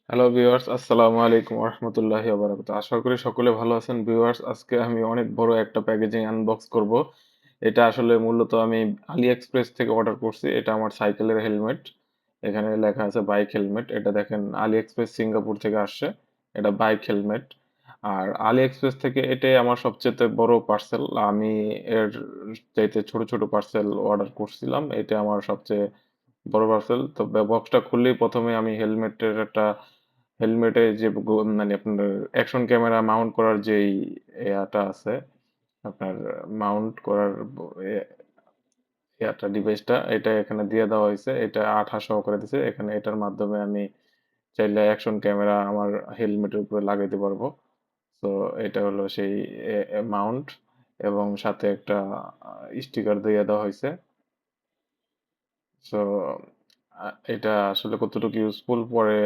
Hello viewers, আসসালামু আলাইকুম ওরহমতুল্লাহি ওবারাকাতুহু। আশা করি সকলে ভালো আছেন। ভিউয়ার্স, আজকে আমি অনেক বড় একটা প্যাকেজিং আনবক্স করব। এটা আসলে মূলত আমি আলি এক্সপ্রেস থেকে অর্ডার করছি। এটা আমার সাইকেলের হেলমেট। এখানে লেখা আছে বাইক হেলমেট। এটা দেখেন আলি এক্সপ্রেস সিঙ্গাপুর থেকে আসছে। এটা বাইক হেলমেট। আর আলি এক্সপ্রেস থেকে এটাই আমার সবচেয়ে বড় পার্সেল। আমি এর চাইতে ছোট ছোট পার্সেল অর্ডার করছিলাম। এটা আমার সবচেয়ে বড় পার্সেল। তো বক্সটা খুললেই প্রথমে আমি হেলমেটের একটা হেলমেটে যে মানে আপনার অ্যাকশন ক্যামেরা মাউন্ট করার যেই ইয়াটা আছে, আপনার মাউন্ট করার ইয়াটা ডিভাইসটা এটা এখানে দিয়ে দেওয়া হয়েছে। এটা আঠা সহকারে দিছে। এখানে এটার মাধ্যমে আমি চাইলে অ্যাকশন ক্যামেরা আমার হেলমেটের উপরে লাগাইতে পারবো। তো এটা হলো সেই মাউন্ট, এবং সাথে একটা স্টিকার দিয়ে দেওয়া হয়েছে। সো এটা আসলে কতটুকু ইউজফুল পরে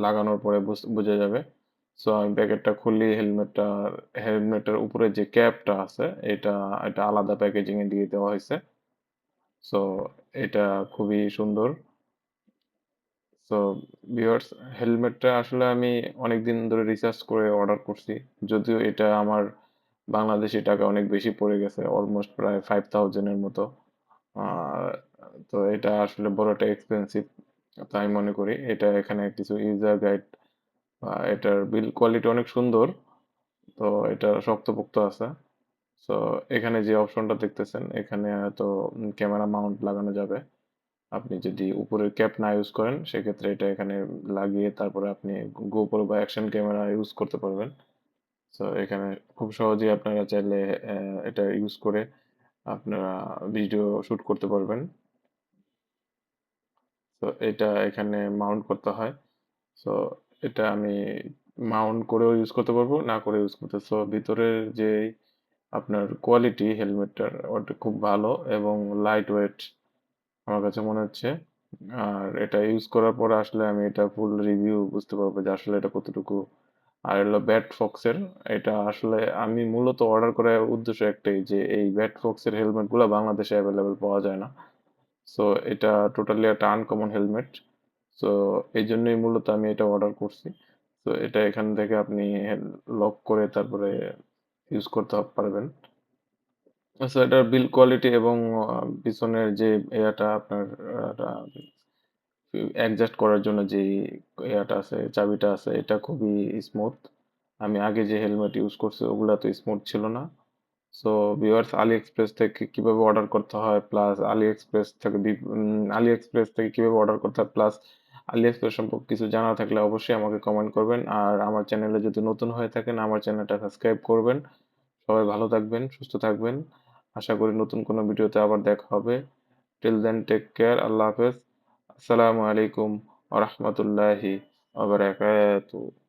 লাগানোর পরে বোঝা যাবে। সো আমি প্যাকেটটা খুললি হেলমেটের উপরে যে ক্যাপটা আছে এটা এটা আলাদা প্যাকেজিং এ দিয়ে দেওয়া হয়েছে। সো এটা খুবই সুন্দর। সো ভিউয়ার্স, হেলমেটটা আসলে আমি অনেক দিন ধরে রিসার্চ করে অর্ডার করছি। যদিও এটা আমার বাংলাদেশি টাকা অনেক বেশি পড়ে গেছে, অলমোস্ট প্রায় 5000 এর মতো। আর তো এটা আসলে বড় একটা এক্সপেন্সিভ, তাই মনে করি। এটা এখানে কিছু ইউজার গাইড, এটার বিল কোয়ালিটি অনেক সুন্দর। তো এটা শক্তপোক্ত আছে। সো এখানে যে অপশনটা দেখতেছেন, এখানে তো ক্যামেরা মাউন্ট লাগানো যাবে। আপনি যদি উপরের ক্যাপ না ইউজ করেন সেক্ষেত্রে এটা এখানে লাগিয়ে তারপরে আপনি গোপ্রো বা অ্যাকশন ক্যামেরা ইউজ করতে পারবেন। সো এখানে খুব সহজেই আপনারা চাইলে এটা ইউজ করে আপনারা ভিডিও শুট করতে পারবেন। তো এটা এখানে মাউন্ট করতে হয়। সো এটা আমি মাউন্ট করেও ইউজ করতে পারবো, না করে ইউজ করতে। সো ভিতরের যে আপনার কোয়ালিটি হেলমেটটার ওটা খুব ভালো এবং লাইট ওয়েট আমার কাছে মনে হচ্ছে। আর এটা ইউজ করার পরে আসলে আমি এটা ফুল রিভিউ বুঝতে পারবো যে আসলে এটা কতটুকু। আর হলো ব্যাট ফক্সের, এটা আসলে আমি মূলত অর্ডার করার উদ্দেশ্য একটাই, যে এই ব্যাট ফক্সের হেলমেট গুলো বাংলাদেশে অ্যাভেলেবেল পাওয়া যায় না। সো এটা টোটালি একটা আনকমন হেলমেট। সো এই জন্যই মূলত আমি এটা অর্ডার করছি। তো এটা এখান থেকে আপনি লক করে তারপরে ইউজ করতে পারবেন। আচ্ছা, এটার বিল কোয়ালিটি এবং পিছনের যে ইয়াটা আপনার অ্যাডজাস্ট করার জন্য যে ইয়াটা আছে, চাবিটা আছে, এটা খুবই স্মুথ। আমি আগে যে হেলমেট ইউজ করছি ওগুলা তো স্মুথ ছিল না। সো ভিউয়ার্স, আলি এক্সপ্রেস থেকে কিভাবে অর্ডার করতে হয়, প্লাস আলি এক্সপ্রেস থেকে কিভাবে অর্ডার করতে হয়, প্লাস আলি এক্সপ্রেস সম্পর্কে কিছু জানা থাকলে অবশ্যই আমাকে কমেন্ট করবেন। আর আমার চ্যানেলে যদি নতুন হয়ে থাকেন আমার চ্যানেলটা সাবস্ক্রাইব করবেন। সবাই ভালো থাকবেন, সুস্থ থাকবেন। আশা করি নতুন কোনো ভিডিওতে আবার দেখা হবে। Till then, take care. আল্লাহ হাফেজ। আসসালামু আলাইকুম ওয়া রাহমাতুল্লাহি ওয়া বারাকাতুহু।